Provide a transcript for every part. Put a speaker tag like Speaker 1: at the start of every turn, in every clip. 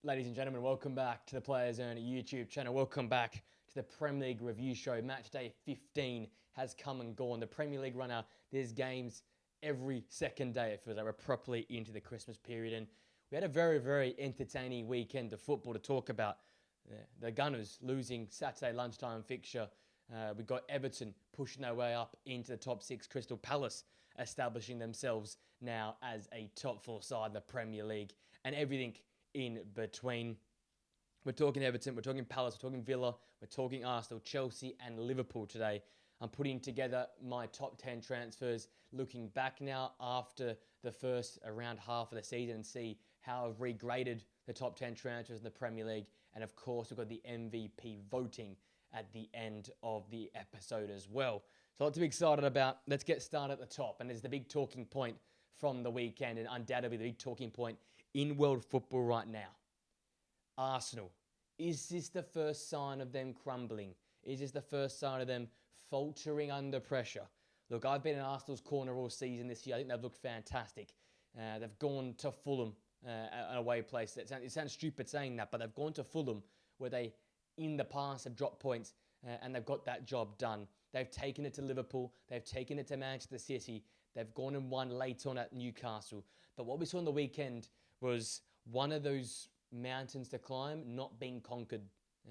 Speaker 1: Ladies and gentlemen, welcome back to the Players Zone YouTube channel. Welcome back to the Premier League review show. Match day 15 has come and gone. The Premier League runner, there's games every second day. It feels like we're properly into the Christmas period. And we had a very, very entertaining weekend of football to talk about. The Gunners losing Saturday lunchtime fixture. We got Everton pushing their way up into the top six. Crystal Palace establishing themselves now as a top four side in the Premier League. And everything in between. We're talking Everton, we're talking Palace, we're talking Villa, we're talking Arsenal, Chelsea and Liverpool today. I'm putting together my top 10 transfers, looking back now after the first around half of the season and see how I've regraded the top 10 transfers in the Premier League. And of course, we've got the MVP voting at the end of the episode as well. So a lot to be excited about. Let's get started at the top. And there's the big talking point from the weekend, and undoubtedly the big talking point in world football right now. Arsenal. Is this the first sign of them crumbling? Is this the first sign of them faltering under pressure? Look, I've been in Arsenal's corner all season this year. I think they've looked fantastic. They've gone to Fulham, an away place. It sounds stupid saying that, but they've gone to Fulham where they, in the past, have dropped points and they've got that job done. They've taken it to Liverpool. They've taken it to Manchester City. They've gone and won late on at Newcastle. But what we saw on the weekend was one of those mountains to climb not being conquered.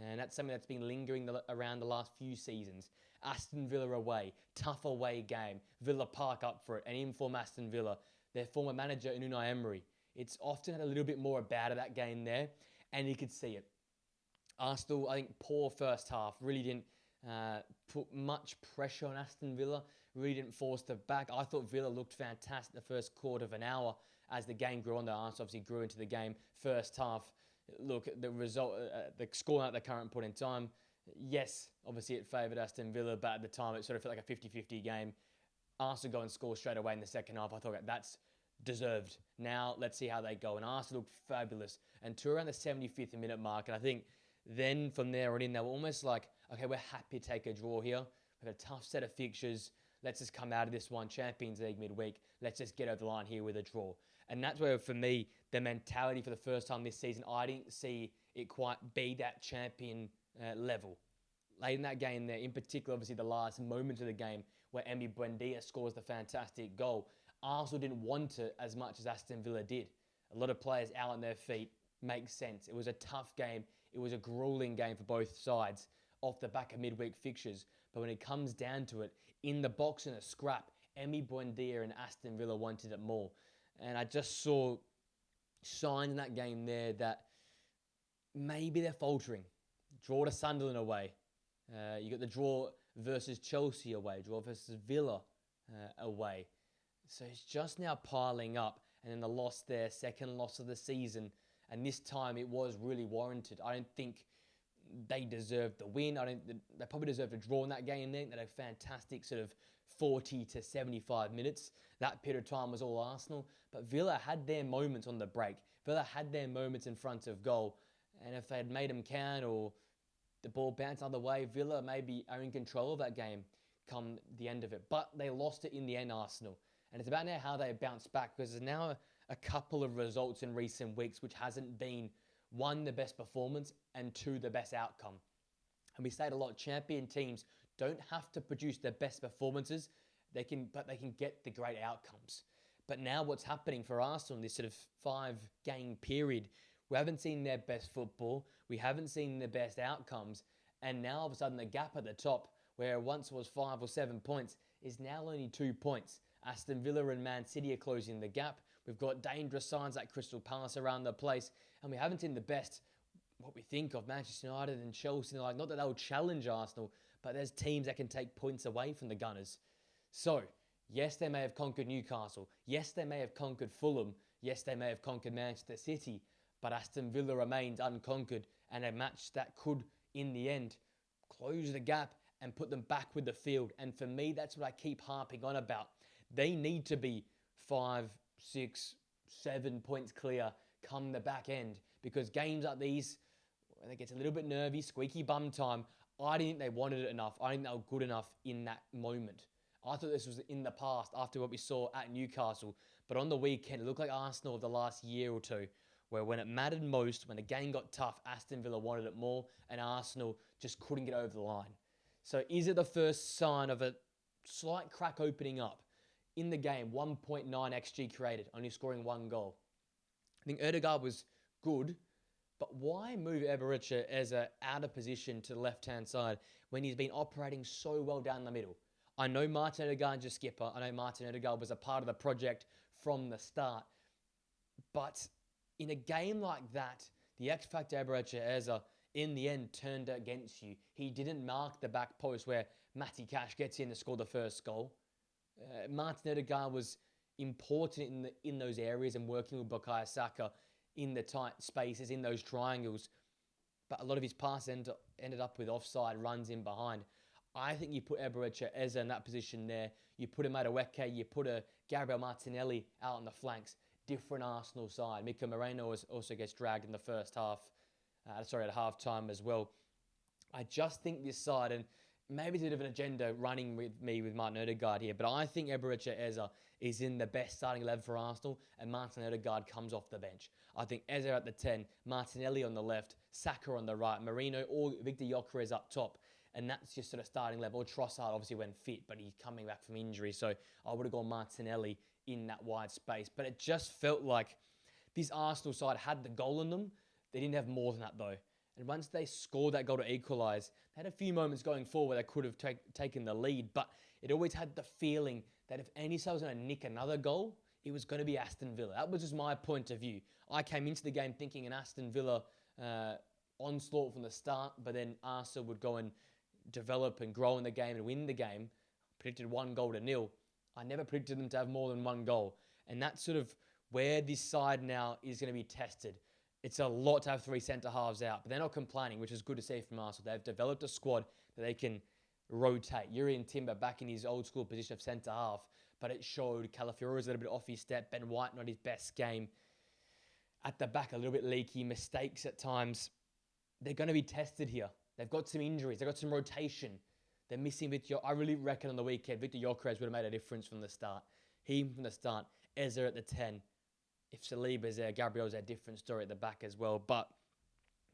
Speaker 1: And that's something that's been lingering around the last few seasons. Aston Villa away, tough away game. Villa Park up for it, and in form Aston Villa. Their former manager, Unai Emery. It's often had a little bit more about that game there, and you could see it. Arsenal, I think, poor first half. Really didn't put much pressure on Aston Villa. Really didn't force them back. I thought Villa looked fantastic the first quarter of an hour as the game grew on. The Arsenal obviously grew into the game. First half, look, the result, the score at the current point in time, yes, obviously it favoured Aston Villa, but at the time it sort of felt like a 50-50 game. Arsenal go and score straight away in the second half. I thought that's deserved. Now let's see how they go. And Arsenal looked fabulous. And to around the 75th minute mark, and I think then from there on in, they were almost like, okay, we're happy to take a draw here. We've had a tough set of fixtures. Let's just come out of this one, Champions League midweek. Let's just get over the line here with a draw. And that's where, for me, the mentality for the first time this season, I didn't see it quite be that champion level. Late in that game there, in particular, obviously the last moment of the game where Emi Buendia scores the fantastic goal, Arsenal didn't want it as much as Aston Villa did. A lot of players out on their feet. Makes sense. It was a tough game. It was a grueling game for both sides off the back of midweek fixtures. But when it comes down to it, in the box in a scrap, Emi Buendia and Aston Villa wanted it more. And I just saw signs in that game there that maybe they're faltering. Draw to Sunderland away. You got the draw versus Chelsea away. Draw versus Villa away. So it's just now piling up. And then the loss there, second loss of the season. And this time it was really warranted. I don't think they deserved the win. They probably deserved a draw in that game. They had a fantastic sort of 40 to 75 minutes. That period of time was all Arsenal. But Villa had their moments on the break. Villa had their moments in front of goal. And if they had made them count or the ball bounced other way, Villa maybe are in control of that game come the end of it. But they lost it in the end, Arsenal. And it's about now how they bounce back, because there's now a couple of results in recent weeks which hasn't been, one, the best performance, and two, the best outcome. And we say it a lot, champion teams don't have to produce their best performances, but they can get the great outcomes. But now what's happening for Arsenal in this sort of 5-game period, we haven't seen their best football, we haven't seen their best outcomes, and now all of a sudden the gap at the top, where it once was 5 or 7 points, is now only 2 points. Aston Villa and Man City are closing the gap. We've got dangerous signs like Crystal Palace around the place, and we haven't seen the best, what we think of Manchester United and Chelsea. Like, not that they'll challenge Arsenal, but there's teams that can take points away from the Gunners. So, yes, they may have conquered Newcastle. Yes, they may have conquered Fulham. Yes, they may have conquered Manchester City, but Aston Villa remains unconquered, and a match that could, in the end, close the gap and put them back with the field. And for me, that's what I keep harping on about. They need to be 5, 6, 7 points clear come the back end, because games like these, when it gets a little bit nervy, squeaky bum time, I didn't think they wanted it enough. I didn't think they were good enough in that moment. I thought this was in the past after what we saw at Newcastle. But on the weekend, it looked like Arsenal of the last year or two where when it mattered most, when the game got tough, Aston Villa wanted it more and Arsenal just couldn't get over the line. So is it the first sign of a slight crack opening up? In the game, 1.9 XG created, only scoring one goal. I think Ødegaard was good, but why move Eberechi as a out of position to the left-hand side when he's been operating so well down the middle? I know Martin Ødegaard's your skipper. I know Martin Ødegaard was a part of the project from the start. But in a game like that, the X Factor Eberechi Eze in the end turned against you. He didn't mark the back post where Matty Cash gets in to score the first goal. Martin Ødegaard was important in those areas and working with Bukayo Saka in the tight spaces, in those triangles. But a lot of his passes ended up with offside runs in behind. I think you put Eberechi Eze in that position there. You put a Madueke, you put a Gabriel Martinelli out on the flanks. Different Arsenal side. Mika Moreno also gets dragged in the first half. At half-time as well. I just think this side, and maybe it's a bit of an agenda running with me with Martin Ødegaard here, but I think Eberechi Eze is in the best starting 11 for Arsenal, and Martin Ødegaard comes off the bench. I think Eze at the 10, Martinelli on the left, Saka on the right, Marino or Victor Gyökeres up top, and that's just sort of starting level. Trossard obviously went fit, but he's coming back from injury, so I would have gone Martinelli in that wide space. But it just felt like this Arsenal side had the goal in them. They didn't have more than that, though. And once they scored that goal to equalise, they had a few moments going forward where they could have taken the lead, but it always had the feeling that if any side was going to nick another goal, it was going to be Aston Villa. That was just my point of view. I came into the game thinking an Aston Villa onslaught from the start, but then Arsenal would go and develop and grow in the game and win the game. Predicted 1-0. I never predicted them to have more than one goal. And that's sort of where this side now is going to be tested. It's a lot to have three centre-halves out, but they're not complaining, which is good to see from Arsenal. They've developed a squad that they can rotate. Jurrien Timber back in his old-school position of centre-half, but it showed Calafiori was a little bit off his step. Ben White not his best game. At the back, a little bit leaky, mistakes at times. They're going to be tested here. They've got some injuries. They've got some rotation. They're missing Victor. I really reckon on the weekend, Victor Gyökeres would have made a difference from the start. He from the start. Eze at the 10. If Saliba's there, Gabriel's there, different story at the back as well. But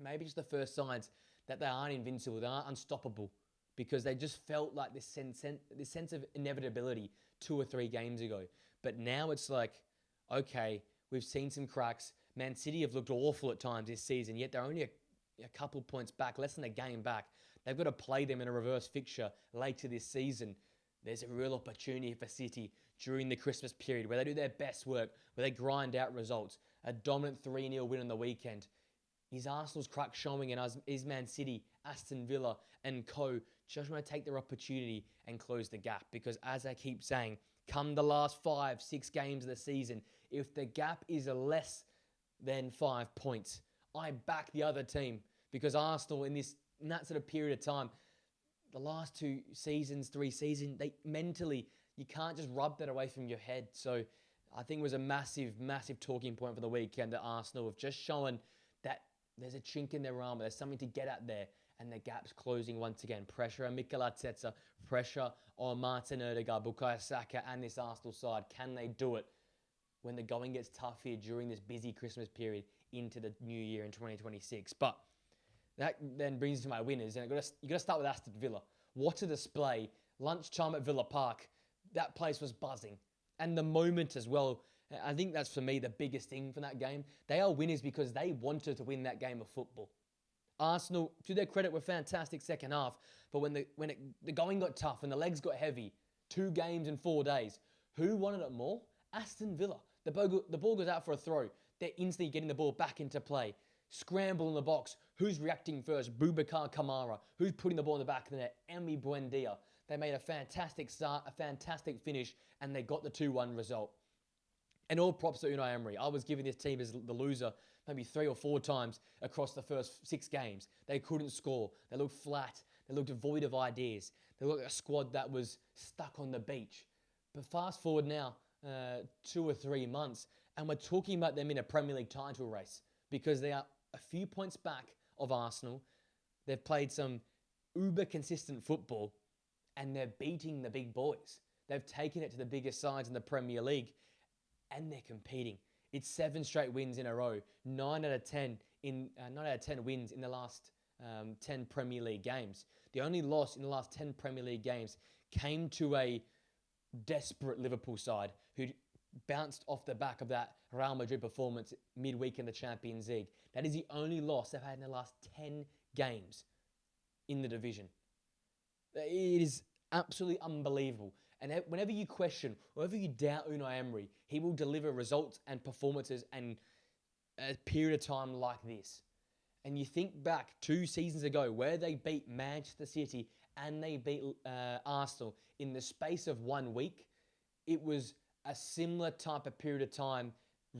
Speaker 1: maybe just the first signs that they aren't invincible, they aren't unstoppable, because they just felt like this sense of inevitability 2 or 3 games ago. But now it's like, okay, we've seen some cracks. Man City have looked awful at times this season, yet they're only a couple points back, less than a game back. They've got to play them in a reverse fixture later this season. There's a real opportunity for City during the Christmas period where they do their best work, where they grind out results. A dominant 3-0 win on the weekend. Is Arsenal's crack showing, and is Man City, Aston Villa and co just want to take their opportunity and close the gap? Because as I keep saying, come the last 5-6 games of the season, if the gap is less than 5 points, I back the other team, because Arsenal in that sort of period of time, the last 2 seasons, 3 seasons, they mentally, you can't just rub that away from your head. So I think it was a massive, massive talking point for the weekend that Arsenal have just shown that there's a chink in their armour, there's something to get at there, and the gap's closing once again. Pressure on Mikel Arteta, pressure on Martin Ødegaard, Bukayo Saka and this Arsenal side. Can they do it when the going gets tough here during this busy Christmas period into the new year in 2026? But that then brings to my winners, and you got to start with Aston Villa. What a display! Lunchtime at Villa Park, that place was buzzing, and the moment as well. I think that's for me the biggest thing from that game. They are winners because they wanted to win that game of football. Arsenal, to their credit, were fantastic second half, but when the going got tough and the legs got heavy, 2 games in 4 days, who wanted it more? Aston Villa. The ball goes out for a throw. They're instantly getting the ball back into play. Scramble in the box. Who's reacting first? Boubacar Kamara. Who's putting the ball in the back of the net? Emi Buendia. They made a fantastic start, a fantastic finish, and they got the 2-1 result. And all props to Unai Emery. I was giving this team as the loser maybe 3 or 4 times across the first 6 games. They couldn't score. They looked flat. They looked devoid of ideas. They looked like a squad that was stuck on the beach. But fast forward now 2 or 3 months, and we're talking about them in a Premier League title race because they are a few points back of Arsenal. They've played some uber consistent football, and they're beating the big boys. They've taken it to the biggest sides in the Premier League, and they're competing. It's 7 straight wins in a row. 9 out of 10 wins in the last 10 Premier League games. The only loss in the last 10 Premier League games came to a desperate Liverpool side who bounced off the back of that Real Madrid performance midweek in the Champions League. That is the only loss they've had in the last 10 games in the division. It is absolutely unbelievable. And whenever you question, whenever you doubt Unai Emery, he will deliver results and performances and a period of time like this. And you think back 2 seasons ago where they beat Manchester City and they beat Arsenal in the space of 1 week, it was a similar type of period of time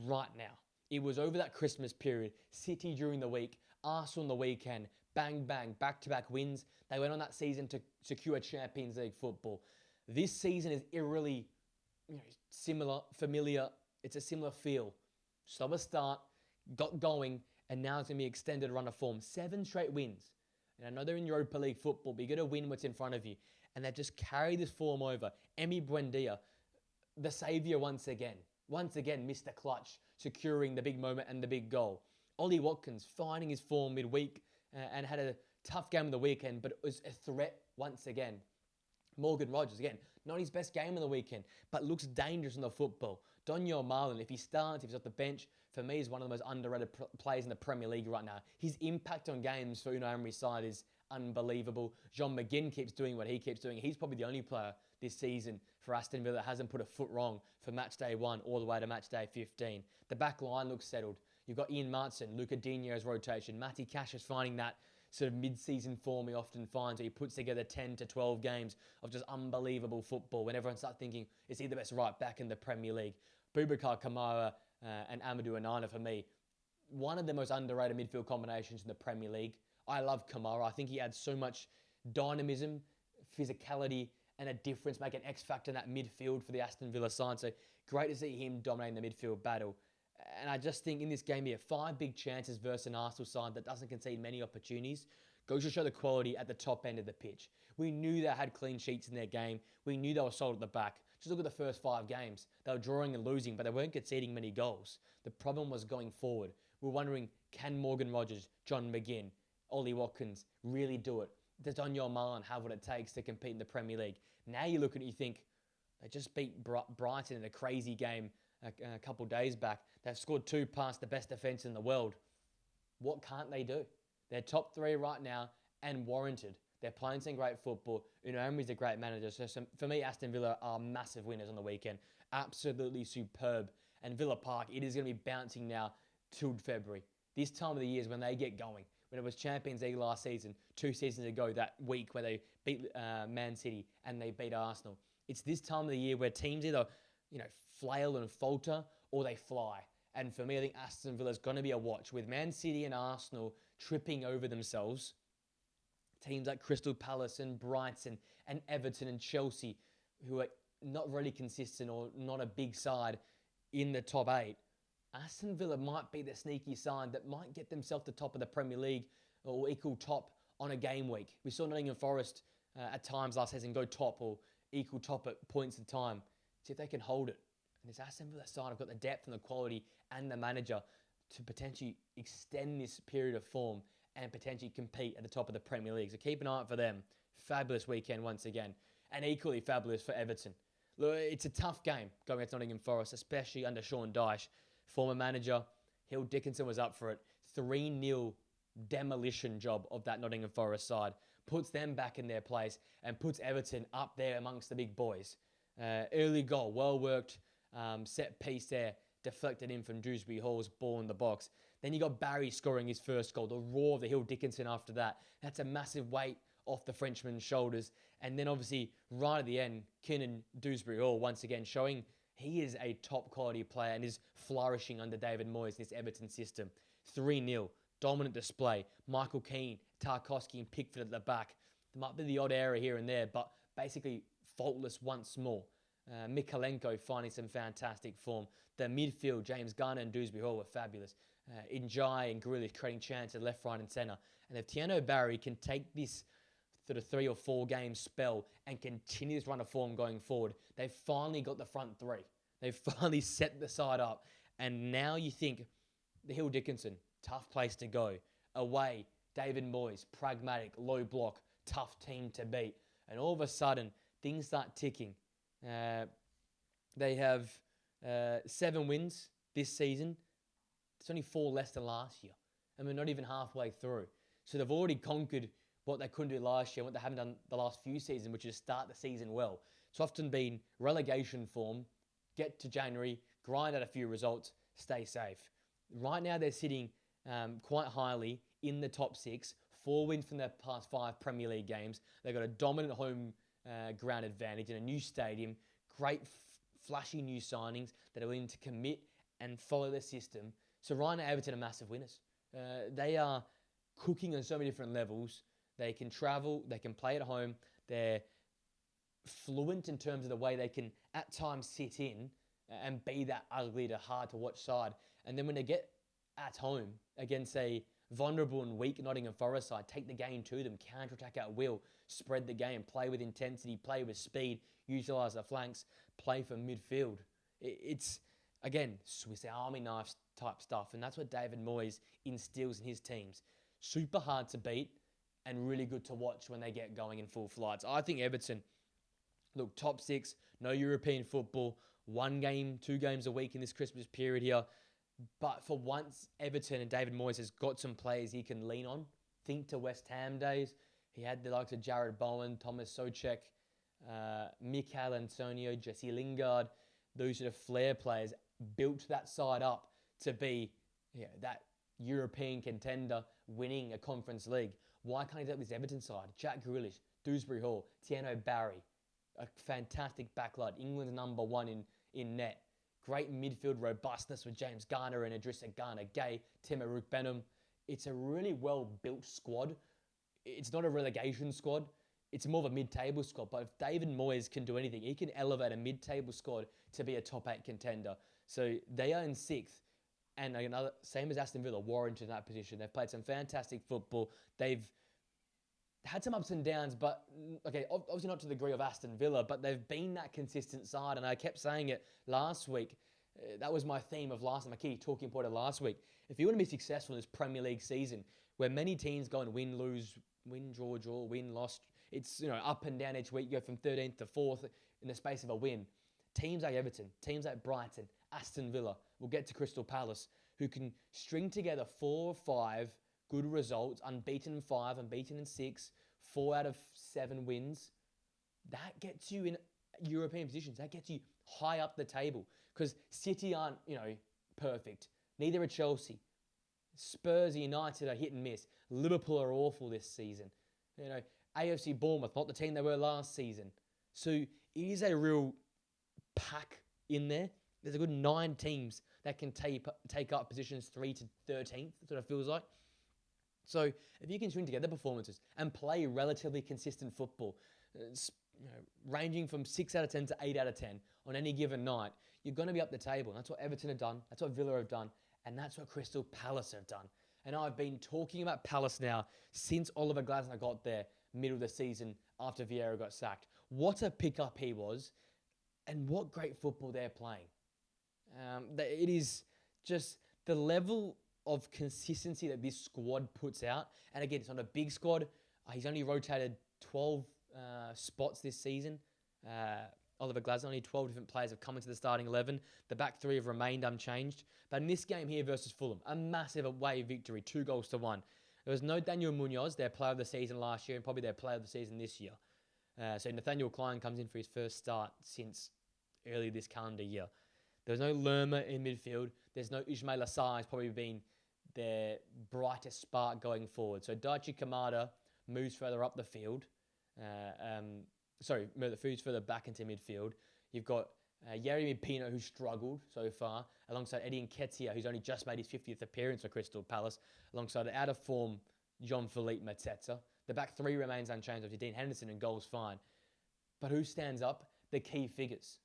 Speaker 1: right now. It was over that Christmas period, City during the week, Arsenal on the weekend, bang, bang, back-to-back wins. They went on that season to secure Champions League football. This season is eerily similar, familiar. It's a similar feel. Slower start, got going, and now it's going to be an extended run of form. 7 straight wins. And I know they're in Europa League football, but you got to win what's in front of you. And they've just carried this form over. Emi Buendia, the saviour once again. Once again, missed the clutch, securing the big moment and the big goal. Ollie Watkins finding his form midweek and had a tough game on the weekend, but it was a threat once again. Morgan Rogers, again, not his best game on the weekend, but looks dangerous in the football. Daniel Marlin, if he starts, if he's off the bench, for me is one of the most underrated players in the Premier League right now. His impact on games for Unai Emery's side is unbelievable. John McGinn keeps doing what he keeps doing. He's probably the only player this season for Aston Villa that hasn't put a foot wrong for Matchday 1 all the way to Matchday 15. The back line looks settled. You've got Ian Martson, Luca Digno's rotation. Matty Cash is finding that sort of mid-season form he often finds, where he puts together 10 to 12 games of just unbelievable football when everyone starts thinking, is he the best right back in the Premier League? Boubacar Kamara and Amadou Onana, for me, one of the most underrated midfield combinations in the Premier League. I love Kamara. I think he adds so much dynamism, physicality, and a difference, make an X factor in that midfield for the Aston Villa side. So great to see him dominating the midfield battle. And I just think in this game here, 5 big chances versus an Arsenal side that doesn't concede many opportunities goes to show the quality at the top end of the pitch. We knew they had clean sheets in their game. We knew they were solid at the back. Just look at the first 5 games. They were drawing and losing, but they weren't conceding many goals. The problem was going forward. We're wondering, can Morgan Rogers, John McGinn, Ollie Watkins really do it? Does Daniel Marlin have what it takes to compete in the Premier League? Now you look at it, you think, they just beat Brighton in a crazy game a couple of days back. They've scored 2 past the best defence in the world. What can't they do? They're top 3 right now and warranted. They're playing some great football. Unai Emery's a great manager. So for me, Aston Villa are massive winners on the weekend. Absolutely superb. And Villa Park, it is going to be bouncing now till February. This time of the year is when they get going. When it was Champions League last season, 2 seasons ago, that week where they beat Man City and they beat Arsenal. It's this time of the year where teams either, flail and falter or they fly. And for me, I think Aston Villa is going to be a watch with Man City and Arsenal tripping over themselves. Teams like Crystal Palace and Brighton and Everton and Chelsea, who are not really consistent or not a big side in the top 8. Aston Villa might be the sneaky side that might get themselves to top of the Premier League or equal top on a game week. We saw Nottingham Forest at times last season go top or equal top at points of time. See if they can hold it. And this Aston Villa side have got the depth and the quality and the manager to potentially extend this period of form and potentially compete at the top of the Premier League. So keep an eye out for them. Fabulous weekend once again. And equally fabulous for Everton. Look, it's a tough game going against Nottingham Forest, especially under Sean Dyche. Former manager, Hill Dickinson was up for it. 3-0 demolition job of that Nottingham Forest side. Puts them back in their place and puts Everton up there amongst the big boys. Early goal, well worked, set piece there, deflected in from Dewsbury Hall's ball in the box. Then you got Barry scoring his first goal, the roar of the Hill Dickinson after that. That's a massive weight off the Frenchman's shoulders. And then obviously right at the end, Kiernan Dewsbury Hall once again showing he is a top quality player and is flourishing under David Moyes in this Everton system. 3-0, dominant display. Michael Keane, Tarkowski and Pickford at the back. There might be the odd error here and there, but basically faultless once more. Mikalenko finding some fantastic form. The midfield, James Garner and Dewsbury Hall were fabulous. Njai and Grealish creating chances left, right and centre. And if Tiano Barry can take this sort of 3 or 4 game spell and continue this run of form going forward, they've finally got the front 3. They've finally set the side up And now you think the Hill Dickinson, tough place to go. Away, David Moyes, pragmatic, low block, tough team to beat. And all of a sudden, things start ticking. They have 7 wins this season. It's only 4 less than last year. And we're not even halfway through. So they've already conquered what they couldn't do last year, what they haven't done the last few seasons, which is start the season well. It's often been relegation form, get to January, grind out a few results, stay safe. Right now they're sitting quite highly in the top 6, 4 wins from their past 5 Premier League games. They've got a dominant home ground advantage in a new stadium, great flashy new signings that are willing to commit and follow their system. So right now Everton are massive winners. They are cooking on so many different levels. They can travel, they can play at home, they're fluent in terms of the way they can at times sit in and be that ugly to hard to watch side. And then when they get at home against a vulnerable and weak Nottingham Forest side, take the game to them, counter-attack at will, spread the game, play with intensity, play with speed, utilise the flanks, play for midfield. It's, again, Swiss Army knife type stuff, and that's what David Moyes instills in his teams. Super hard to beat and really good to watch when they get going in full flights. I think Everton, look, top 6, no European football, 1 game, 2 games a week in this Christmas period here. But for once, Everton and David Moyes has got some players he can lean on. Think to West Ham days. He had the likes of Jared Bowen, Thomas Soucek, Mikel Antonio, Jesse Lingard. Those sort of flair players built that side up to be that European contender winning a Conference League. Why can't he do that with his Everton side? Jack Grealish, Dewsbury Hall, Tiano Barry, a fantastic backline. England's number 1 in net. Great midfield robustness with James Garner and Idrissa Gana Gay, Timo Ruck-Benham. It's a really well-built squad. It's not a relegation squad. It's more of a mid-table squad. But if David Moyes can do anything, he can elevate a mid-table squad to be a top 8 contender. So they are in 6th. And another, same as Aston Villa, warranted in that position. They've played some fantastic football. They've had some ups and downs, but okay, obviously not to the degree of Aston Villa, but they've been that consistent side. And I kept saying it last week. That was my theme of last, my key talking point of last week. If you want to be successful in this Premier League season, where many teams go and win, lose, win, draw, win, lost, it's up and down each week. You go from 13th to 4th in the space of a win. Teams like Everton, teams like Brighton, Aston Villa, we'll get to Crystal Palace, who can string together 4 or 5 good results, unbeaten in 5, unbeaten in 6, 4 out of 7 wins. That gets you in European positions. That gets you high up the table. Because City aren't, perfect. Neither are Chelsea. Spurs, United are hit and miss. Liverpool are awful this season. AFC Bournemouth, not the team they were last season. So it is a real pack in there. There's a good 9 teams that can take up positions 3 to 13th. That's what it feels like. So if you can string together performances and play relatively consistent football, ranging from 6 out of 10 to 8 out of 10 on any given night, you're going to be up the table. And that's what Everton have done. That's what Villa have done. And that's what Crystal Palace have done. And I've been talking about Palace now since Oliver Glasner got there, middle of the season after Vieira got sacked. What a pickup he was, and what great football they're playing. It is just the level of consistency that this squad puts out. And again, it's not a big squad. He's only rotated 12 spots this season. Oliver Glasner, only 12 different players have come into the starting 11. The back 3 have remained unchanged. But in this game here versus Fulham, a massive away victory, 2-1. There was no Daniel Munoz, their player of the season last year, and probably their player of the season this year. So Nathaniel Klein comes in for his first start since early this calendar year. There's no Lerma in midfield. There's no Ismail Assar, has probably been their brightest spark going forward. So Daichi Kamada moves further up the field. Moves further back into midfield. You've got Yeremy Pino, who struggled so far, alongside Eddie Nketiah, who's only just made his 50th appearance for Crystal Palace, alongside out of form Jean-Philippe Mateta. The back 3 remains unchanged. Obviously, Dean Henderson and goals fine. But who stands up? The key figures.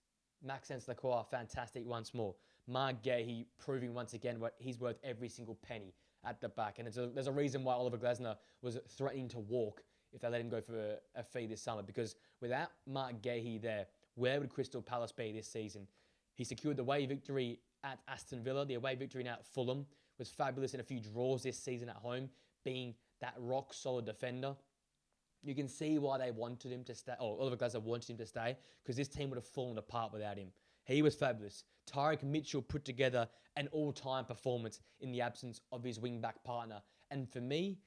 Speaker 1: Maxence Lacroix, fantastic once more. Mark Gahey proving once again what he's worth every single penny at the back. And there's a reason why Oliver Glasner was threatening to walk if they let him go for a fee this summer. Because without Mark Gahey there, where would Crystal Palace be this season? He secured the away victory at Aston Villa. The away victory now at Fulham was fabulous, in a few draws this season at home, being that rock-solid defender. You can see why they wanted him to stay, or Oliver Glasner wanted him to stay, because this team would have fallen apart without him. He was fabulous. Tyrick Mitchell put together an all-time performance in the absence of his wing-back partner. And for me,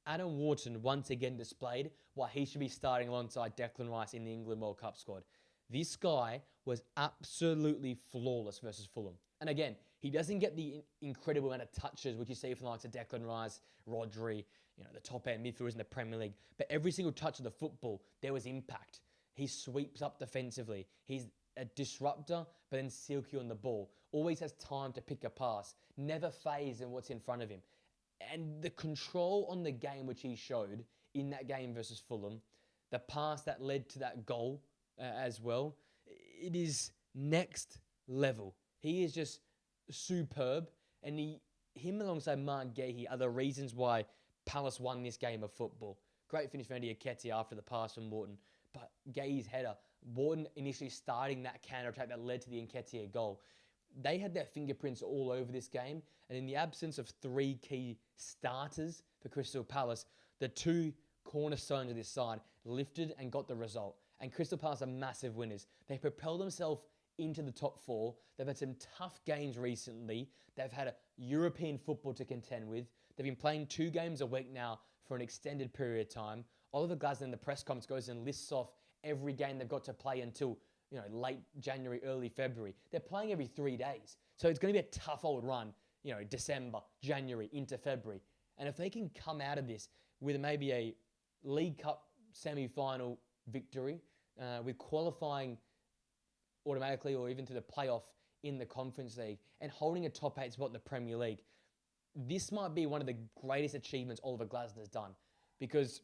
Speaker 1: Adam Wharton once again displayed why he should be starting alongside Declan Rice in the England World Cup squad. This guy was absolutely flawless versus Fulham. And again, he doesn't get the incredible amount of touches which you see from the likes of Declan Rice, Rodri, the top-end midfielders in the Premier League. But every single touch of the football, there was impact. He sweeps up defensively. He's a disruptor, but then silky on the ball. Always has time to pick a pass. Never phased in what's in front of him. And the control on the game which he showed in that game versus Fulham, the pass that led to that goal as well, it is next level. He is just superb. And him alongside Mark Gahey are the reasons why Palace won this game of football. Great finish from Eddie Nketiah after the pass from Wharton. But Gahey's header, Wharton initially starting that counter-attack that led to the Nketiah goal. They had their fingerprints all over this game. And in the absence of three key starters for Crystal Palace, the two cornerstones of this side lifted and got the result. And Crystal Palace are massive winners. They propelled themselves into the top four. They've had some tough games recently. They've had a European football to contend with. They've been playing 2 games a week now for an extended period of time. Oliver Glasner in the press conference goes and lists off every game they've got to play until late January, early February. They're playing every 3 days. So it's going to be a tough old run, December, January, into February. And if they can come out of this with maybe a League Cup semi-final victory, with qualifying automatically or even to the playoff in the Conference League and holding a top 8 spot in the Premier League, this might be one of the greatest achievements Oliver Glasner has done. Because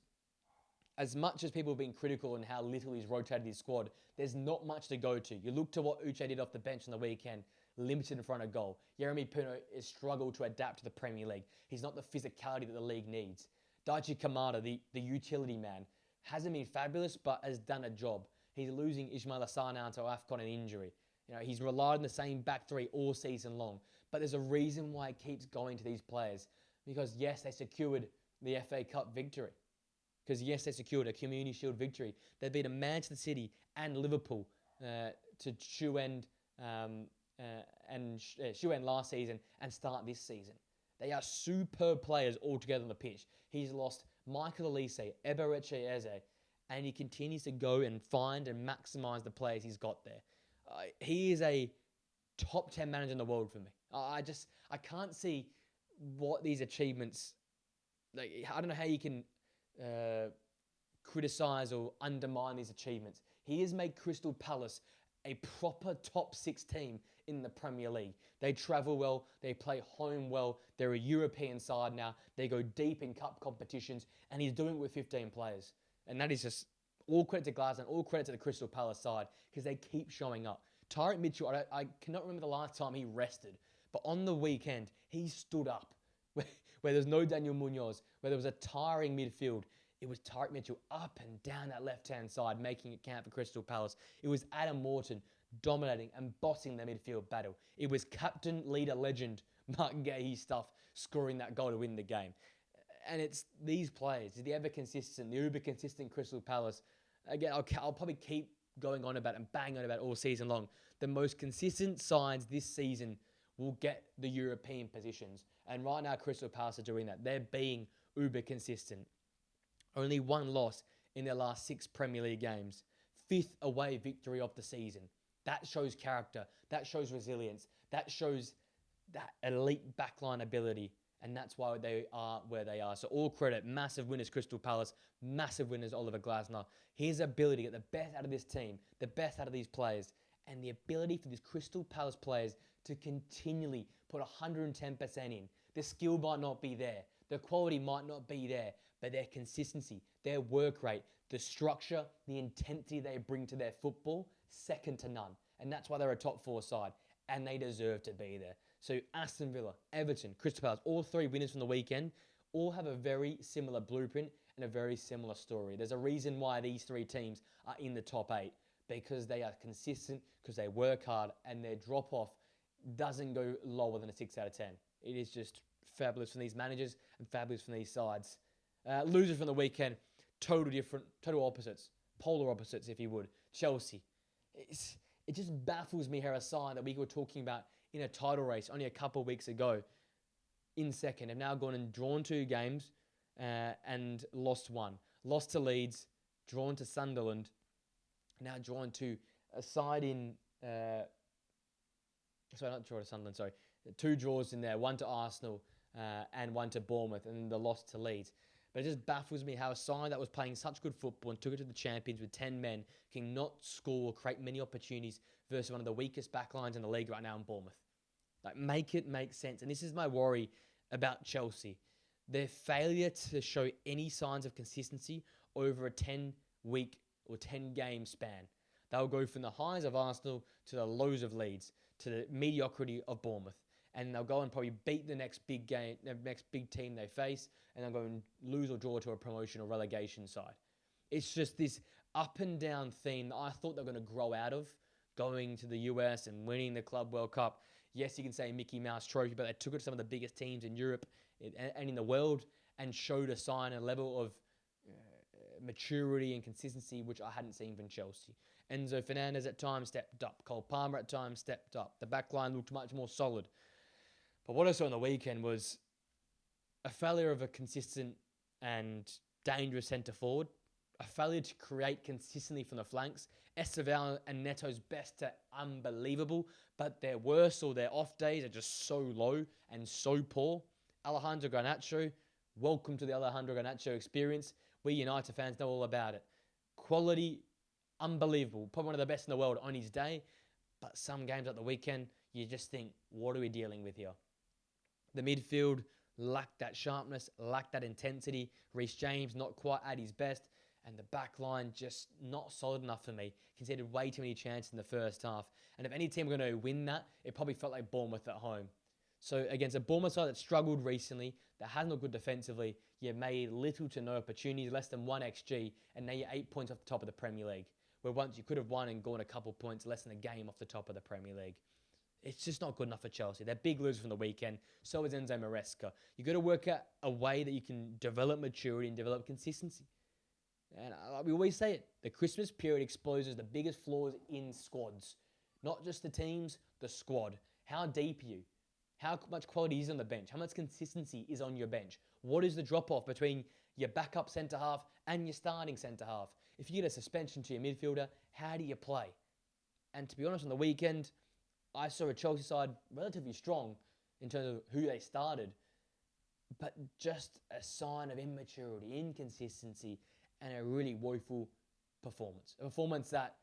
Speaker 1: as much as people have been critical on how little he's rotated his squad, there's not much to go to. You look to what Uche did off the bench on the weekend, limited in front of goal. Yeremy Pino has struggled to adapt to the Premier League. He's not the physicality that the league needs. Daichi Kamada, the utility man, hasn't been fabulous, but has done a job. He's losing Ismail Assar now to AFCON and injury. He's relied on the same back three all season long. But there's a reason why he keeps going to these players. Because yes, they secured the FA Cup victory. Because yes, they secured a Community Shield victory. They beat Manchester City and Liverpool to shoe end last season and start this season. They are superb players altogether on the pitch. He's lost Michael Elise, Eberechi Eze, and he continues to go and find and maximise the players he's got there. He is a top 10 manager in the world for me. I can't see what these achievements, I don't know how you can criticise or undermine these achievements. He has made Crystal Palace a proper top 6 team in the Premier League. They travel well, they play home well, they're a European side now, they go deep in cup competitions, and he's doing it with 15 players. And that is just all credit to Glasner and all credit to the Crystal Palace side, because they keep showing up. Tyrick Mitchell, I cannot remember the last time he rested, but on the weekend, he stood up. Where there's no Daniel Munoz, where there was a tiring midfield, it was Tyrick Mitchell up and down that left-hand side, making it count for Crystal Palace. It was Adam Wharton dominating and bossing the midfield battle. It was captain, leader, legend, Mark Gahey stuff, scoring that goal to win the game. And it's these players, the ever-consistent, the uber-consistent Crystal Palace. Again, I'll probably keep going on about and bang on about all season long. The most consistent sides this season will get the European positions. And right now, Crystal Palace are doing that. They're being uber-consistent. Only one loss in their last 6 Premier League games. 5th away victory of the season. That shows character. That shows resilience. That shows that elite backline ability. And that's why they are where they are. So all credit. Massive winners, Crystal Palace. Massive winners, Oliver Glasner. His ability to get the best out of this team. The best out of these players. And the ability for these Crystal Palace players to continually put 110% in. The skill might not be there. The quality might not be there. But their consistency, their work rate, the structure, the intensity they bring to their football, second to none. And that's why they're a top 4 side. And they deserve to be there. So Aston Villa, Everton, Crystal Palace, all 3 winners from the weekend, all have a very similar blueprint and a very similar story. There's a reason why these 3 teams are in the top 8. Because they are consistent, because they work hard, and their drop-off doesn't go lower than a 6 out of 10. It is just fabulous from these managers and fabulous from these sides. Losers from the weekend, total different, total opposites, polar opposites, if you would. Chelsea. It just baffles me how a side that we were talking about in a title race only a couple of weeks ago in second have now gone and drawn 2 games and lost 1. Lost to Leeds, drawn to Sunderland, now drawn to a side in... not drawn to Sunderland, sorry. 2 draws in there, 1 to Arsenal and 1 to Bournemouth, and the loss to Leeds. But it just baffles me how a side that was playing such good football and took it to the champions with 10 men cannot score or create many opportunities versus one of the weakest backlines in the league right now in Bournemouth. Like, make it make sense. And this is my worry about Chelsea. Their failure to show any signs of consistency over a 10-week or 10-game span. They'll go from the highs of Arsenal to the lows of Leeds, to the mediocrity of Bournemouth. And they'll go and probably beat the next big game, the next big team they face, and they'll go and lose or draw to a promotion or relegation side. It's just this up and down theme that I thought they were going to grow out of, going to the US and winning the Club World Cup. Yes, you can say Mickey Mouse Trophy, but they took it to some of the biggest teams in Europe and in the world and showed a sign, a level of maturity and consistency, which I hadn't seen from Chelsea. Enzo Fernandez at times stepped up. Cole Palmer at times stepped up. The back line looked much more solid. But what I saw on the weekend was a failure of a consistent and dangerous centre forward, a failure to create consistently from the flanks. Esteval and Neto's best are unbelievable, but their worst or their off days are just so low and so poor. Alejandro Garnacho, welcome to the Alejandro Garnacho experience. We United fans know all about it. Quality, unbelievable. Probably one of the best in the world on his day, but some games at the weekend, you just think, what are we dealing with here? The midfield lacked that sharpness, lacked that intensity. Reece James not quite at his best. And the back line just not solid enough for me. Conceded way too many chances in the first half. And if any team were going to win that, it probably felt like Bournemouth at home. So against a Bournemouth side that struggled recently, that hasn't looked good defensively, you made little to no opportunities, less than 1 XG, and now you're 8 points off the top of the Premier League. Where once you could have won and gone a couple points, less than a game off the top of the Premier League. It's just not good enough for Chelsea. They're big losers from the weekend. So is Enzo Maresca. You've got to work out a way that you can develop maturity and develop consistency. And like we always say it, the Christmas period exposes the biggest flaws in squads. Not just the teams, the squad. How deep are you? How much quality is on the bench? How much consistency is on your bench? What is the drop-off between your backup centre-half and your starting centre-half? If you get a suspension to your midfielder, how do you play? And to be honest, on the weekend, I saw a Chelsea side relatively strong in terms of who they started, but just a sign of immaturity, inconsistency, and a really woeful performance. A performance that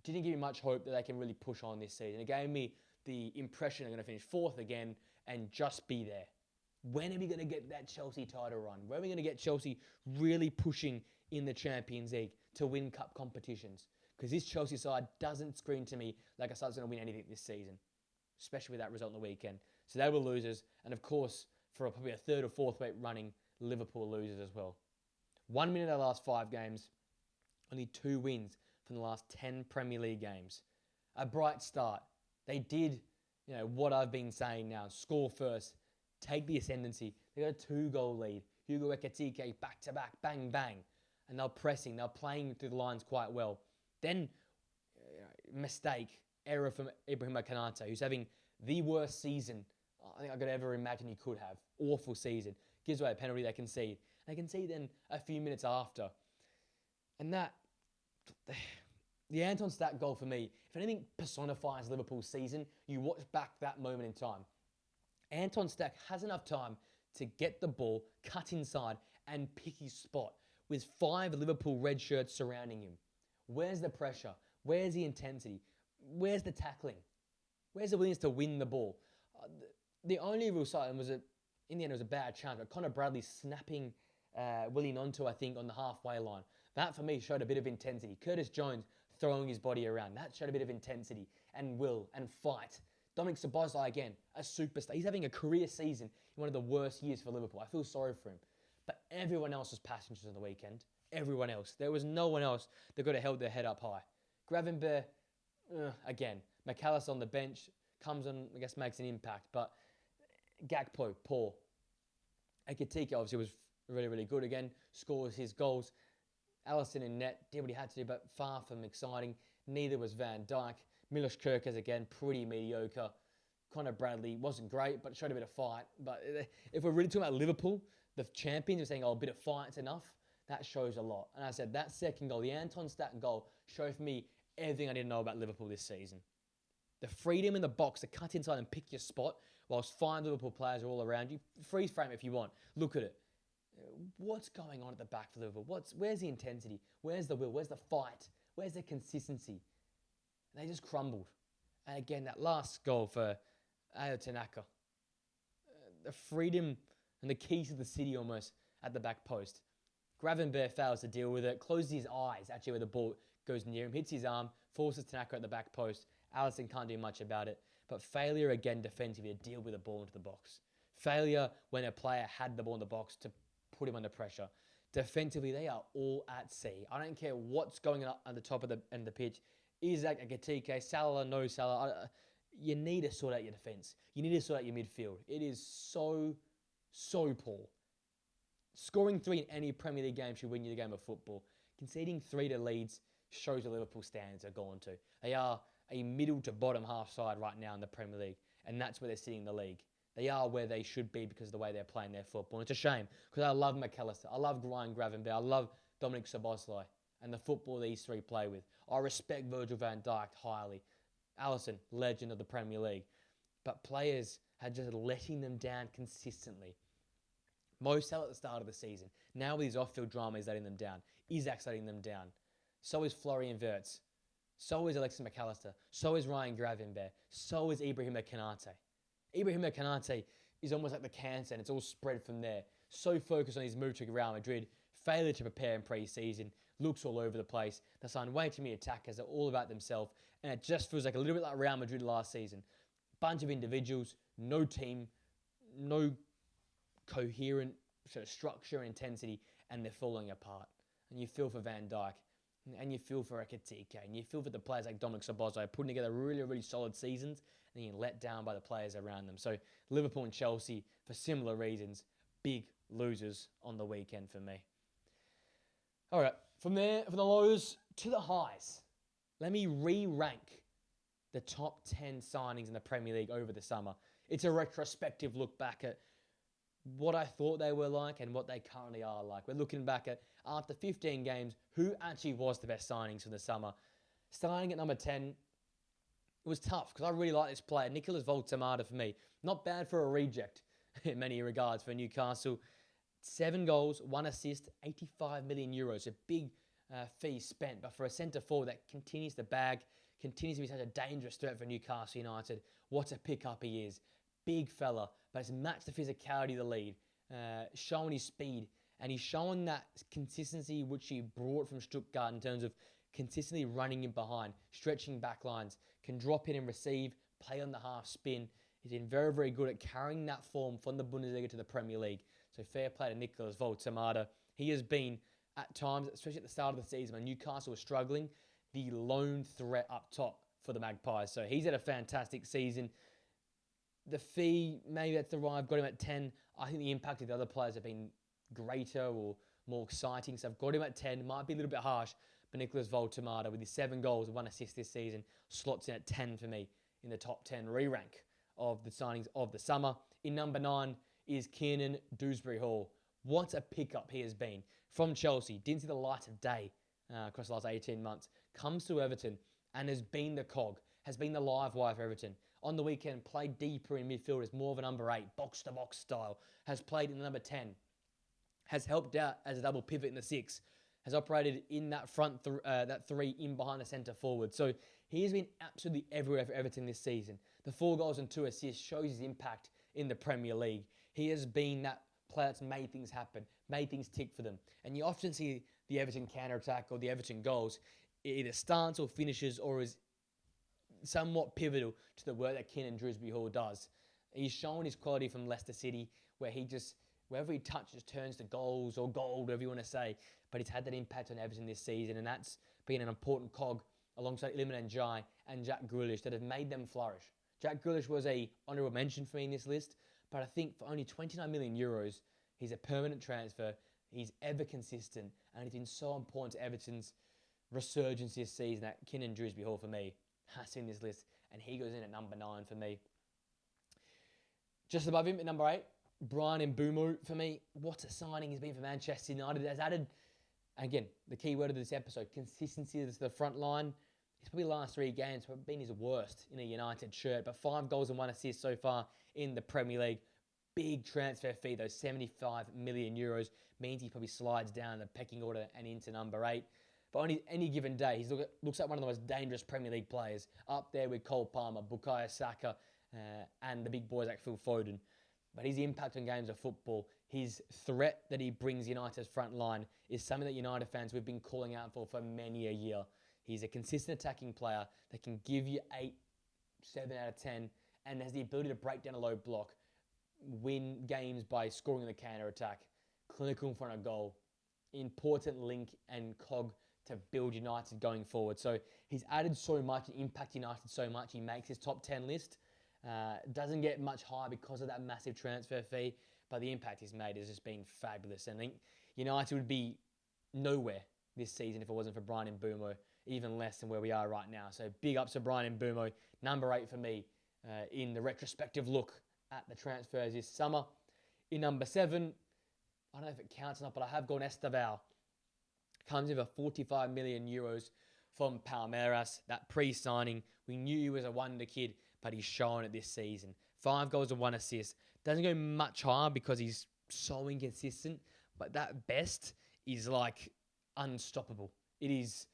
Speaker 1: didn't give me much hope that they can really push on this season. It gave me the impression they're going to finish 4th again and just be there. When are we going to get that Chelsea title run? When are we going to get Chelsea really pushing in the Champions League to win cup competitions? Because this Chelsea side doesn't scream to me like a side's going to win anything this season, especially with that result on the weekend. So they were losers. And of course, for probably a 3rd or 4th week running, Liverpool losers as well. 1 minute of the last 5 games, only 2 wins from the last 10 Premier League games. A bright start. They did, what I've been saying now, score first, take the ascendancy. They got a 2-goal lead. Hugo Ekitike back-to-back, bang, bang. And they're pressing. They're playing through the lines quite well. Then, mistake, error from Ibrahim Konate, who's having the worst season I think I could ever imagine he could have. Awful season. Gives away a penalty they concede. They concede then a few minutes after. And that, the Anton Stack goal for me, if anything personifies Liverpool's season, you watch back that moment in time. Anton Stack has enough time to get the ball, cut inside, and pick his spot with 5 Liverpool red shirts surrounding him. Where's the pressure? Where's the intensity? Where's the tackling? Where's the willingness to win the ball? The only real sign was, in the end, it was a bad chance. But Connor Bradley snapping Willie Nonto, I think, on the halfway line. That, for me, showed a bit of intensity. Curtis Jones throwing his body around. That showed a bit of intensity and will and fight. Dominic Szoboszlai, again, a superstar. He's having a career season in one of the worst years for Liverpool. I feel sorry for him. But everyone else was passengers on the weekend. Everyone else. There was no one else that could have held their head up high. Gravenberch, again. McAllister on the bench. comes on, I guess, makes an impact. But Gakpo, poor. Ekitike obviously was really, really good again, scores his goals. Alisson in net did what he had to do, but far from exciting. Neither was Van Dijk. Milos Kerkez again, pretty mediocre. Connor Bradley wasn't great, but showed a bit of fight. But if we're really talking about Liverpool, the champions are saying, oh, a bit of fight's enough. That shows a lot. And I said, that second goal, the Anton Statten goal, showed for me everything I didn't know about Liverpool this season. The freedom in the box to cut inside and pick your spot whilst 5 Liverpool players are all around you. Freeze frame if you want. Look at it. What's going on at the back for Liverpool? Where's the intensity? Where's the will? Where's the fight? Where's the consistency? And they just crumbled. And again, that last goal for Ayo Tanaka. The freedom and the key to the city almost at the back post. Gravenberch fails to deal with it, closes his eyes actually where the ball goes near him, hits his arm, forces Tanaka at the back post. Alisson can't do much about it. But failure again defensively to deal with the ball into the box. Failure when a player had the ball in the box to put him under pressure. Defensively, they are all at sea. I don't care what's going on at the top of the end of the pitch. Isaac, Ekitike, Salah, no Salah. You need to sort out your defence. You need to sort out your midfield. It is so poor. Scoring 3 in any Premier League game should win you the game of football. Conceding 3 to Leeds shows the Liverpool standards are gone to. They are a middle to bottom half side right now in the Premier League, and that's where they're sitting in the league. They are where they should be because of the way they're playing their football. And it's a shame because I love McAllister. I love Ryan Gravenberch. I love Dominic Szoboszlai and the football these 3 play with. I respect Virgil van Dijk highly. Alisson, legend of the Premier League. But players are just letting them down consistently. Mo Salah at the start of the season. Now with his off-field drama, he's letting them down. Isak's letting them down. So is Florian Wirtz. So is Alexis McAllister. So is Ryan Gravenberch. So is Ibrahima Konate. Ibrahima Konate is almost like the cancer, and it's all spread from there. So focused on his move to Real Madrid, failure to prepare in pre-season, looks all over the place. They signed way too many attackers. They're all about themselves, and it just feels like a little bit like Real Madrid last season. Bunch of individuals, no team, no coherent sort of structure and intensity, and they're falling apart. And you feel for Van Dijk, and you feel for Ekitike, and you feel for the players like Dominic Szoboszlai putting together really, really solid seasons, and you're let down by the players around them. So Liverpool and Chelsea, for similar reasons, big losers on the weekend for me. All right, from there, from the lows to the highs, let me re-rank the top 10 signings in the Premier League over the summer. It's a retrospective look back at what I thought they were like and what they currently are like. We're looking back at, after 15 games, who actually was the best signings for the summer. Starting at number 10, it was tough because I really like this player, Nicolas Voltemada for me. Not bad for a reject in many regards for Newcastle. 7 goals, 1 assist, 85 million euros, a big fee spent. But for a centre forward that continues to bag, continues to be such a dangerous threat for Newcastle United, what a pickup he is. Big fella, but it's matched the physicality of the lead, showing his speed, and he's showing that consistency which he brought from Stuttgart in terms of consistently running in behind, stretching back lines, can drop in and receive, play on the half spin. He's been very, very good at carrying that form from the Bundesliga to the Premier League. So fair play to Nicolas Voltemada. He has been, at times, especially at the start of the season when Newcastle was struggling, the lone threat up top for the Magpies. So he's had a fantastic season. The fee, maybe that's the right. I've got him at 10. I think the impact of the other players have been greater or more exciting. So I've got him at 10. Might be a little bit harsh, but Nicolas Voltemada with his 7 goals and 1 assist this season slots in at 10 for me in the top 10 re-rank of the signings of the summer. In number 9 is Kiernan Dewsbury-Hall. What a pickup he has been from Chelsea. Didn't see the light of day across the last 18 months. Comes to Everton and has been the cog, has been the live wire for Everton. On the weekend, played deeper in midfield as more of a number 8, box-to-box style. Has played in the number 10. Has helped out as a double pivot in the 6. Has operated in that front, that 3 in behind the centre forward. So he has been absolutely everywhere for Everton this season. The 4 goals and 2 assists shows his impact in the Premier League. He has been that player that's made things happen, made things tick for them. And you often see the Everton counter-attack or the Everton goals. It either starts or finishes or is somewhat pivotal to the work that Kiernan Dewsbury-Hall does. He's shown his quality from Leicester City, where he just, wherever he touches, turns to goals or gold, whatever you want to say. But he's had that impact on Everton this season, and that's been an important cog alongside Iliman Ndiaye and Jack Grealish that have made them flourish. Jack Grealish was a honourable mention for me in this list, but I think for only 29 million euros, he's a permanent transfer. He's ever consistent, and he's been so important to Everton's resurgence this season that Kiernan Dewsbury Hall for me has in this list, and he goes in at number 9 for me. Just above him at number 8, Bryan Mbeumo for me. What a signing he's been for Manchester United. Has added, again, the key word of this episode, consistency to the front line. His probably last 3 games have been his worst in a United shirt, but 5 goals and 1 assist so far in the Premier League. Big transfer fee, though, 75 million euros, means he probably slides down the pecking order and into number 8. But on any given day, he looks like one of the most dangerous Premier League players, up there with Cole Palmer, Bukayo Saka, and the big boys like Phil Foden. But his impact on games of football, his threat that he brings United's front line is something that United fans we've been calling out for many a year. He's a consistent attacking player that can give you 8, 7 out of 10, and has the ability to break down a low block, win games by scoring the counter-attack, clinical in front of goal, important link and cog to build United going forward. So he's added so much and impacted United so much, he makes his top 10 list. Doesn't get much higher because of that massive transfer fee, but the impact he's made has just been fabulous. And I think United would be nowhere this season if it wasn't for Bryan Mbeumo, even less than where we are right now. So big ups to Bryan Mbeumo, number 8 for me in the retrospective look at the transfers this summer. In number 7, I don't know if it counts or not, but I have gone Esteval. Comes with a 45 million euros from Palmeiras. That pre-signing, we knew he was a wonder kid, but he's shown it this season. 5 goals and 1 assist. Doesn't go much higher because he's so inconsistent, but that best is like unstoppable. It is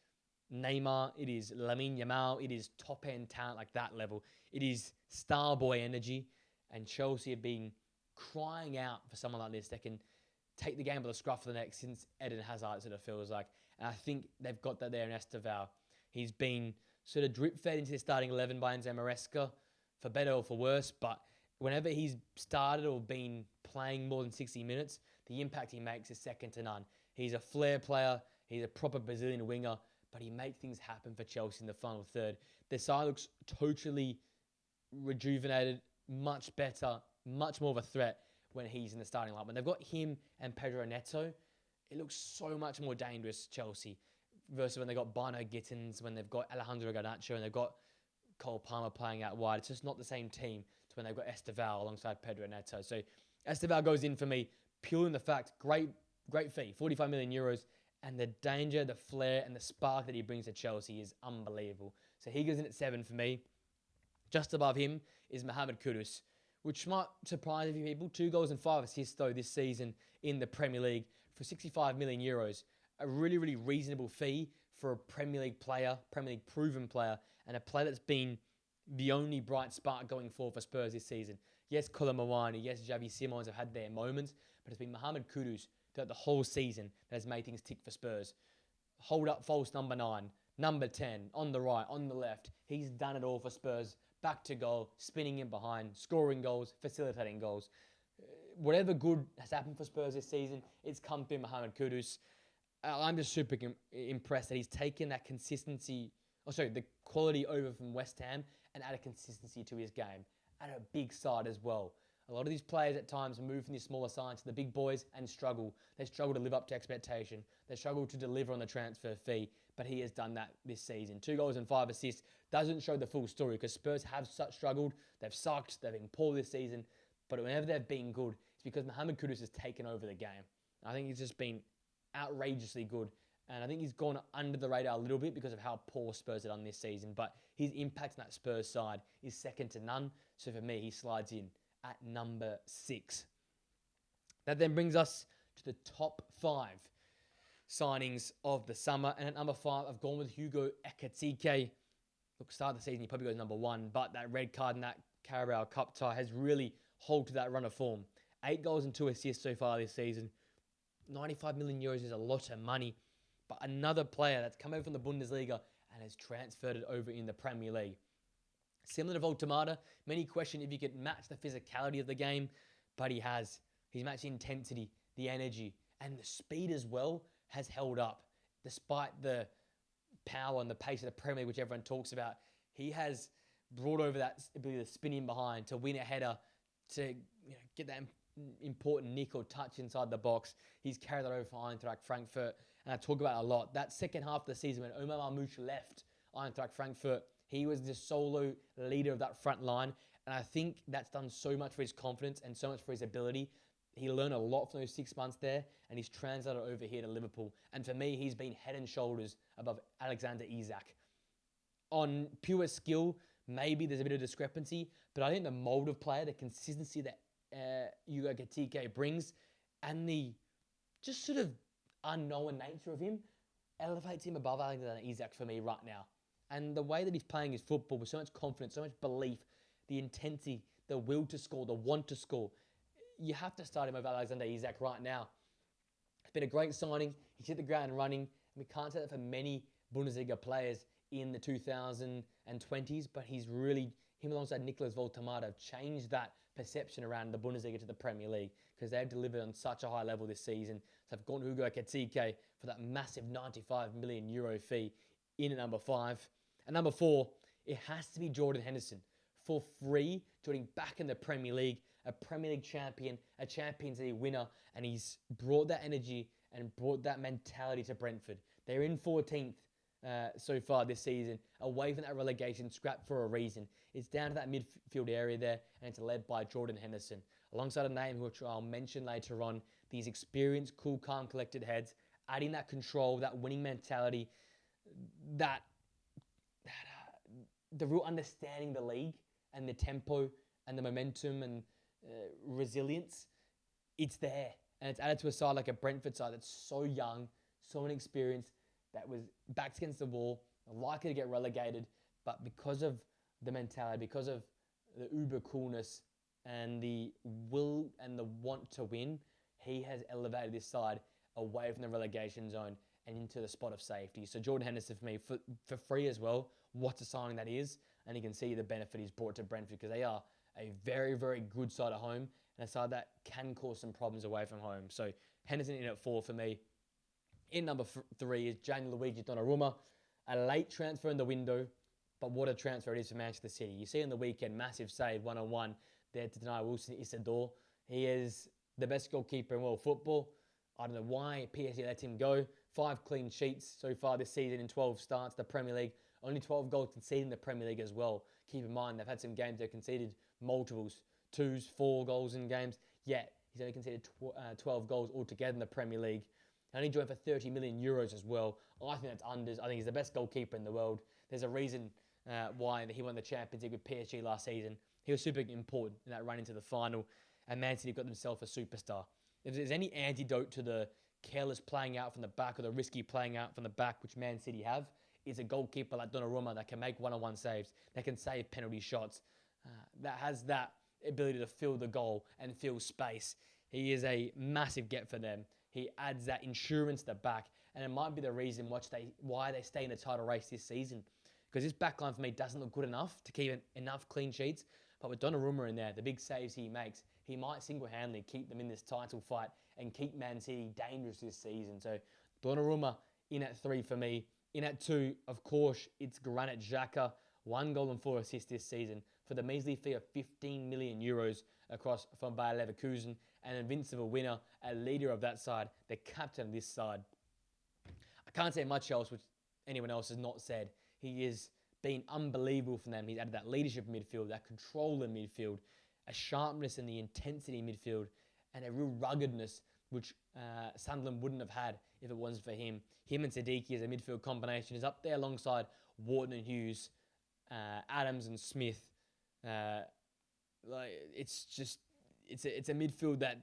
Speaker 1: Neymar, it is Lamine Yamal, it is top-end talent like that level. It is star boy energy, and Chelsea have been crying out for someone like this that can take the game by the scruff of the neck since Eden Hazard, sort of feels like. And I think they've got that there in Esteval. He's been sort of drip-fed into the starting 11 by Enzo Maresca, for better or for worse, but whenever he's started or been playing more than 60 minutes, the impact he makes is second to none. He's a flair player, he's a proper Brazilian winger, but he makes things happen for Chelsea in the final third. Their side looks totally rejuvenated, much better, much more of a threat when he's in the starting line. When they've got him and Pedro Neto, it looks so much more dangerous, Chelsea, versus when they've got Bino Gittins, when they've got Alejandro Garnacho, and they've got Cole Palmer playing out wide. It's just not the same team to when they've got Esteval alongside Pedro Neto. So Esteval goes in for me, purely in the fact, great fee, 45 million euros, and the danger, the flair, and the spark that he brings to Chelsea is unbelievable. So he goes in at 7 for me. Just above him is Mohamed Kudus, which might surprise a few people. 2 goals and 5 assists, though, this season in the Premier League for 65 million euros. A really, really reasonable fee for a Premier League player, Premier League proven player, and a player that's been the only bright spark going forward for Spurs this season. Yes, Kolo Muani, yes, Xavi Simons have had their moments, but it's been Mohamed Kudus throughout the whole season that has made things tick for Spurs. Hold up false number 9, number 10, on the right, on the left. He's done it all for Spurs. Back to goal, spinning in behind, scoring goals, facilitating goals. Whatever good has happened for Spurs this season, it's come through Mohamed Kudus. I'm just super impressed that he's taken that the quality over from West Ham and added consistency to his game. At a big side as well. A lot of these players at times move from these smaller sides to the big boys and struggle. They struggle to live up to expectation. They struggle to deliver on the transfer fee, but he has done that this season. 2 goals and 5 assists doesn't show the full story because Spurs have struggled. They've sucked. They've been poor this season. But whenever they've been good, it's because Mohamed Kudus has taken over the game. I think he's just been outrageously good. And I think he's gone under the radar a little bit because of how poor Spurs have done this season. But his impact on that Spurs side is second to none. So for me, he slides in at number 6. That then brings us to the top 5 signings of the summer. And at number 5, I've gone with Hugo Ekitike. Look, start of the season, he probably goes number 1. But that red card and that Carabao Cup tie has really halted that run of form. 8 goals and 2 assists so far this season. 95 million euros is a lot of money. But another player that's come over from the Bundesliga and has transferred it over in the Premier League. Similar to Voltemata, many question if he could match the physicality of the game, but he has. He's matched the intensity, the energy, and the speed as well has held up. Despite the power and the pace of the Premier League, which everyone talks about, he has brought over that ability to spin in behind, to win a header, to get that important nick or touch inside the box. He's carried that over for Eintracht Frankfurt, and I talk about it a lot. That second half of the season when Omar Marmoush left Eintracht Frankfurt, he was the solo leader of that front line, and I think that's done so much for his confidence and so much for his ability. He learned a lot from those 6 months there, and he's translated over here to Liverpool. And for me, he's been head and shoulders above Alexander Isak. On pure skill, maybe there's a bit of discrepancy, but I think the mold of player, the consistency that Hugo Ekitike brings, and the just sort of unknown nature of him elevates him above Alexander Isak for me right now. And the way that he's playing his football with so much confidence, so much belief, the intensity, the will to score, the want to score, you have to start him over Alexander Isak right now. It's been a great signing. He's hit the ground running. And we can't say that for many Bundesliga players in the 2020s, but he's really, him alongside Nicolas Voltemade, have changed that perception around the Bundesliga to the Premier League because they've delivered on such a high level this season. So I've gone Hugo Ekitike for that massive 95 million euro fee in at number 5. And number 4, it has to be Jordan Henderson. For free, joining back in the Premier League, a Premier League champion, a Champions League winner, and he's brought that energy and brought that mentality to Brentford. They're in 14th so far this season, away from that relegation scrap for a reason. It's down to that midfield area there, and it's led by Jordan Henderson. Alongside a name which I'll mention later on, these experienced, cool, calm, collected heads, adding that control, that winning mentality, the real understanding the league and the tempo and the momentum and resilience, it's there. And it's added to a side like a Brentford side that's so young, so inexperienced, that was backs against the wall, likely to get relegated, but because of the mentality, because of the uber coolness and the will and the want to win, he has elevated this side away from the relegation zone and into the spot of safety. So Jordan Henderson for me, for free as well, what a signing that is, and you can see the benefit he's brought to Brentford because they are a very, very good side at home and a side that can cause some problems away from home. So Henderson in at 4 for me. In number 3 is Gianluigi Donnarumma, a late transfer in the window, but what a transfer it is for Manchester City. You see on the weekend, massive save, 1-on-1 there to deny Wilson Isidore. He is the best goalkeeper in world football. I don't know why PSG let him go. 5 clean sheets so far this season in 12 starts. The Premier League, only 12 goals conceded in the Premier League as well. Keep in mind, they've had some games they've conceded multiples, 2s, 4 goals in games. Yet, he's only conceded 12 goals altogether in the Premier League. Only joined for 30 million euros as well. I think that's unders. I think he's the best goalkeeper in the world. There's a reason why he won the Champions League with PSG last season. He was super important in that run into the final, and Man City got themselves a superstar. If there's any antidote to the careless playing out from the back or the risky playing out from the back, which Man City have, is a goalkeeper like Donnarumma that can make one-on-one saves, that can save penalty shots, that has that ability to fill the goal and fill space. He is a massive get for them. He adds that insurance to the back, and it might be the reason why they stay in the title race this season. Because this backline for me doesn't look good enough to keep enough clean sheets. But with Donnarumma in there, the big saves he makes, he might single-handedly keep them in this title fight and keep Man City dangerous this season. So Donnarumma in at 3 for me. In at 2, of course, it's Granit Xhaka. 1 goal and 4 assists this season for the measly fee of 15 million euros across from Bayer Leverkusen. An invincible winner, a leader of that side, the captain of this side. I can't say much else which anyone else has not said. He has been unbelievable for them. He's added that leadership in midfield, that control in midfield, a sharpness in the intensity in midfield, and a real ruggedness which Sunderland wouldn't have had if it wasn't for him. Him and Siddiqui as a midfield combination is up there alongside Wharton and Hughes, Adams and Smith. It's a midfield that,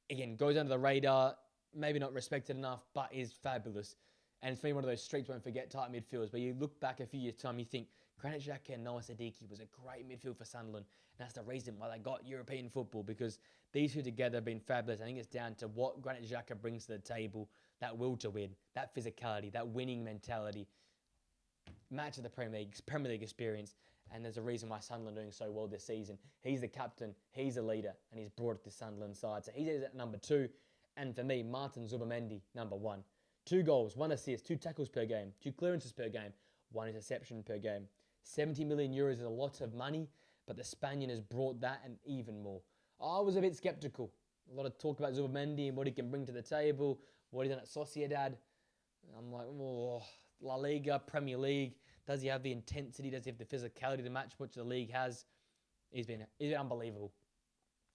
Speaker 1: again, goes under the radar, maybe not respected enough, but is fabulous. And it's been one of those streaks won't forget type midfielders. But you look back a few years' time, you think Granit Xhaka and Noah Siddiqui was a great midfield for Sunderland. And that's the reason why they got European football, because these two together have been fabulous. I think it's down to what Granit Xhaka brings to the table, that will to win, that physicality, that winning mentality. Match of the Premier League experience. And there's a reason why Sunderland are doing so well this season. He's the captain, he's a leader, and he's brought it to Sunderland side. So he's at number 2. And for me, Martin Zubimendi, number 1. 2 goals, 1 assist, 2 tackles per game, 2 clearances per game, 1 interception per game. €70 million is a lot of money, but the Spaniard has brought that and even more. I was a bit sceptical. A lot of talk about Zubimendi and what he can bring to the table, what he's done at Sociedad. I'm like, oh, La Liga, Premier League. Does he have the intensity? Does he have the physicality to match which the league has? He's been unbelievable.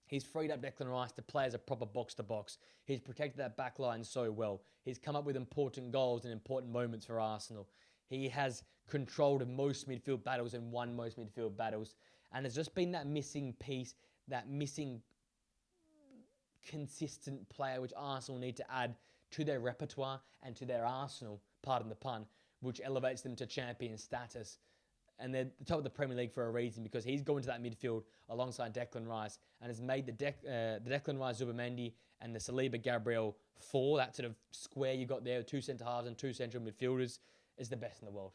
Speaker 1: He's freed up Declan Rice to play as a proper box-to-box. He's protected that back line so well. He's come up with important goals and important moments for Arsenal. He has controlled most midfield battles and won most midfield battles. And there's just been that missing piece, that missing consistent player which Arsenal need to add to their repertoire and to their arsenal, pardon the pun, which elevates them to champion status. And they're the top of the Premier League for a reason, because he's going to that midfield alongside Declan Rice and has made the Declan Rice, Zubimendi and the Saliba Gabriel four, that sort of square you got there, two centre-halves and two central midfielders, is the best in the world.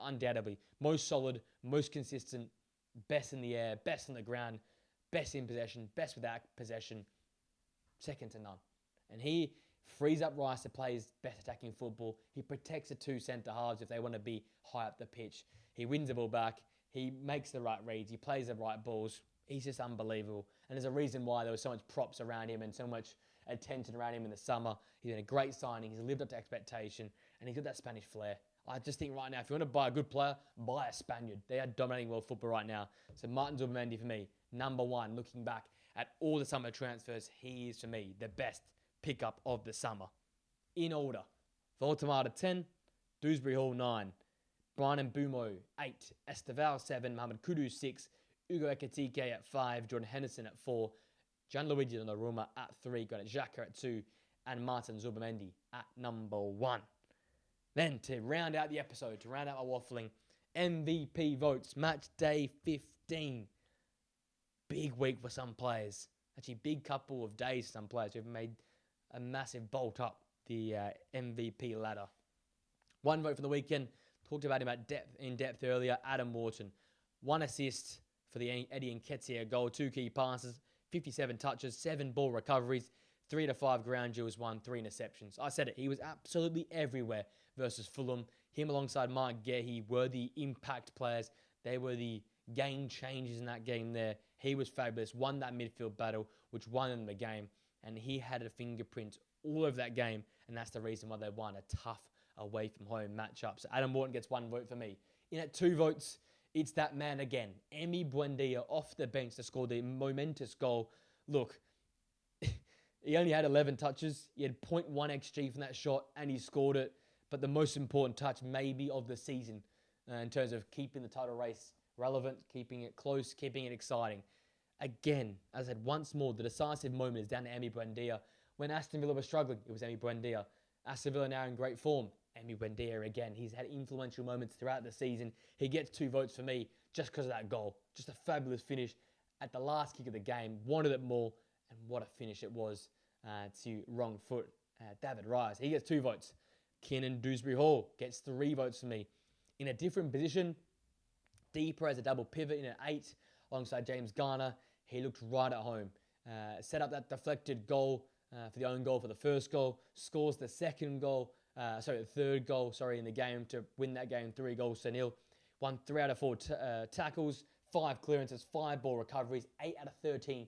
Speaker 1: Undoubtedly. Most solid, most consistent, best in the air, best on the ground, best in possession, best without possession, second to none. And he frees up Rice to play his best attacking football. He protects the two centre-halves if they want to be high up the pitch. He wins the ball back. He makes the right reads. He plays the right balls. He's just unbelievable. And there's a reason why there was so much props around him and so much attention around him in the summer. He's been a great signing. He's lived up to expectation. And he's got that Spanish flair. I just think right now, if you want to buy a good player, buy a Spaniard. They are dominating world football right now. So Martin Zubimendi for me, number one, looking back at all the summer transfers, he is for me the best pickup of the summer. In order: Voltemata 10, Dewsbury Hall 9, Brian Mbumo 8, Esteval 7, Mohamed Kudus 6, Ugo Ekitike at 5, Jordan Henderson at 4, Gianluigi Donnarumma at 3, Granit Xhaka at 2, and Martin Zubimendi at number 1. Then to round out the episode, to round out my waffling, MVP votes, match day 15. Big week for some players. Actually, big couple of days for some players who have made a massive bolt up the MVP ladder. One vote for the weekend. Talked about him in depth earlier. Adam Wharton. 1 assist for the Eddie Nketiah goal. 2 key passes. 57 touches. 7 ball recoveries. 3 to 5 ground duels won. 3 interceptions. I said it. He was absolutely everywhere versus Fulham. Him alongside Mark Gehi were the impact players. They were the game changers in that game there. He was fabulous. Won that midfield battle, which won them the game. And he had a fingerprint all over that game. And that's the reason why they won a tough away from home matchup. So Adam Wharton gets 1 vote for me. In at 2 votes, it's that man again. Emi Buendia off the bench to score the momentous goal. Look, he only had 11 touches. He had 0.1 XG from that shot and he scored it. But the most important touch maybe of the season in terms of keeping the title race relevant, keeping it close, keeping it exciting. Again, as I said, once more, the decisive moment is down to Emi Buendia. When Aston Villa was struggling, it was Emi Buendia. Aston Villa now in great form. Emi Buendia again. He's had influential moments throughout the season. He gets 2 votes for me just because of that goal. Just a fabulous finish at the last kick of the game. Wanted it more, and what a finish it was to wrong foot David Raya. He gets 2 votes. Kiernan Dewsbury Hall gets 3 votes for me. In a different position, deeper as a double pivot in an 8 alongside James Garner. He looked right at home. Set up that deflected goal for the own goal for the first goal. Scores the the third goal in the game to win that game 3-0. Won 3 out of 4 tackles, 5 clearances, 5 ball recoveries, 8 out of 13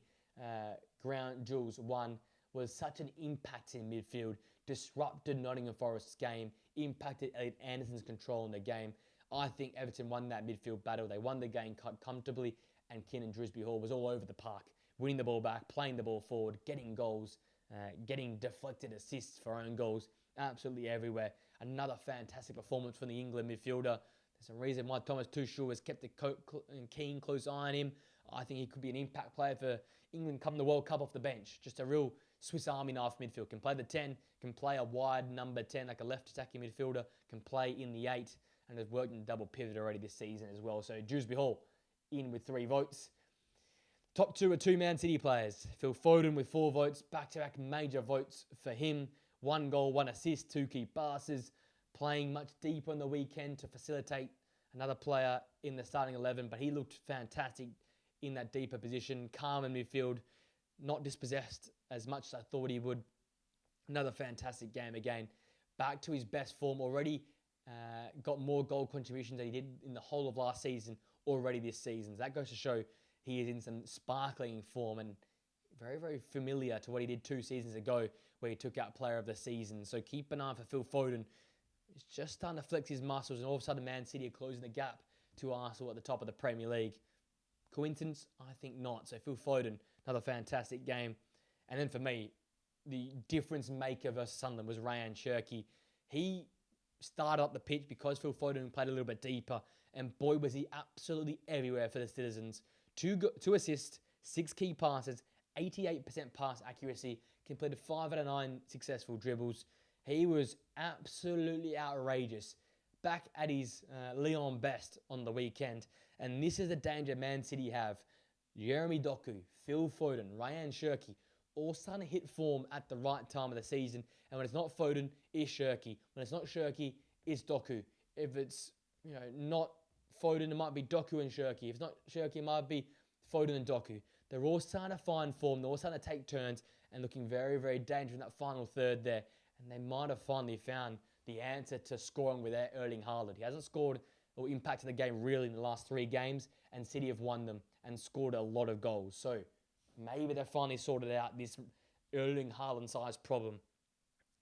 Speaker 1: ground duels won. Was such an impact in midfield. Disrupted Nottingham Forest's game. Impacted Elliot Anderson's control in the game. I think Everton won that midfield battle. They won the game comfortably, and Kiernan Dewsbury Hall was all over the park, winning the ball back, playing the ball forward, getting goals, getting deflected assists for own goals, absolutely everywhere. Another fantastic performance from the England midfielder. There's a reason why Thomas Tuchel has kept a keen, close eye on him. I think he could be an impact player for England come the World Cup off the bench. Just a real Swiss Army knife midfield. Can play the 10, can play a wide number 10 like a left attacking midfielder, can play in the 8, and has worked in double pivot already this season as well. So Dewsbury Hall in with 3 votes. Top 2 are 2 Man City players. Phil Foden with 4 votes. Back-to-back major votes for him. 1 goal, 1 assist, 2 key passes. Playing much deeper on the weekend to facilitate another player in the starting 11. But he looked fantastic in that deeper position. Calm in midfield. Not dispossessed as much as I thought he would. Another fantastic game again. Back to his best form already. got more goal contributions than he did in the whole of last season already this season. So that goes to show he is in some sparkling form and very, very familiar to what he did 2 seasons ago where he took out Player of the Season. So keep an eye for Phil Foden. He's just starting to flex his muscles, and all of a sudden Man City are closing the gap to Arsenal at the top of the Premier League. Coincidence? I think not. So Phil Foden, another fantastic game. And then for me, the difference maker versus Sunderland was Ryan Cherki. He started up the pitch because Phil Foden played a little bit deeper, and boy was he absolutely everywhere for the Citizens. 2 assists, 6 key passes, 88% pass accuracy, completed 5 out of 9 successful dribbles. He was absolutely outrageous. Back at his Leon best on the weekend. And this is the danger Man City have. Jeremy Doku, Phil Foden, Ryan Cherki, all starting to hit form at the right time of the season. And when it's not Foden, it's Cherki. When it's not Cherki, it's Doku. If it's not Foden, it might be Doku and Cherki. If it's not Cherki, it might be Foden and Doku. They're all starting to find form. They're all starting to take turns and looking very, very dangerous in that final third there. And they might have finally found the answer to scoring without Erling Haaland. He hasn't scored or impacted the game really in the last 3 games, and City have won them and scored a lot of goals. So maybe they've finally sorted out this Erling Haaland-sized problem.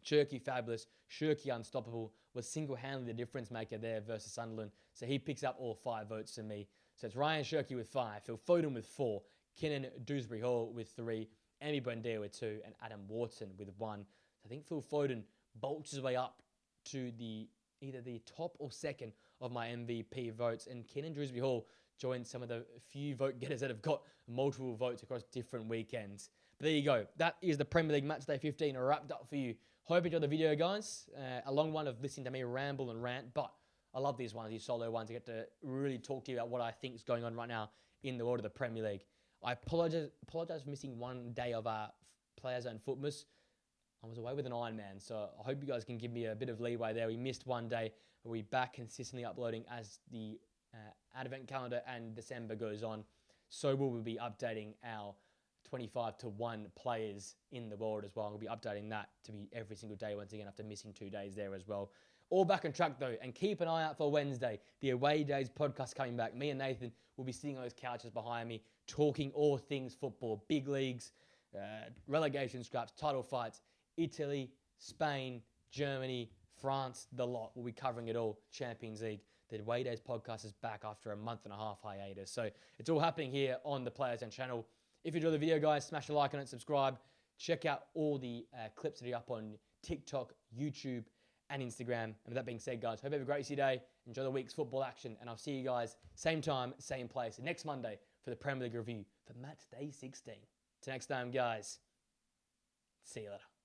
Speaker 1: Cherki fabulous, Cherki unstoppable, was single-handedly the difference maker there versus Sunderland. So he picks up all 5 votes for me. So it's Ryan Cherki with 5, Phil Foden with 4, Kenan Dewsbury Hall with 3, Emi Buendia with 2, and Adam Wharton with 1. So I think Phil Foden bolts his way up to either the top or second of my MVP votes, and Kenan Dewsbury Hall joined some of the few vote getters that have got multiple votes across different weekends. But there you go. That is the Premier League Matchday 15 wrapped up for you. Hope you enjoyed the video, guys. A long one of listening to me ramble and rant, but I love these ones, these solo ones. I get to really talk to you about what I think is going on right now in the world of the Premier League. I apologize for missing 1 day of our Players Zone Footmas. I was away with an Ironman, so I hope you guys can give me a bit of leeway there. We missed 1 day, but we're back consistently uploading as the advent calendar and December goes on. So we'll be updating our 25 to 1 players in the world as well. We'll be updating that to be every single day once again after missing 2 days there as well. All back on track though, and keep an eye out for Wednesday, the Away Days podcast coming back. Me and Nathan will be sitting on those couches behind me, talking all things football, big leagues, relegation scraps, title fights, Italy, Spain, Germany, France, the lot. We'll be covering it all. Champions League. The Away Days podcast is back after a 1.5-month hiatus. So it's all happening here on the Players Zone channel. If you enjoyed the video, guys, smash a like on it, subscribe. Check out all the clips that are up on TikTok, YouTube, and Instagram. And with that being said, guys, hope you have a great day. Enjoy the week's football action. And I'll see you guys same time, same place next Monday for the Premier League review for Matchday 16. Till next time, guys. See you later.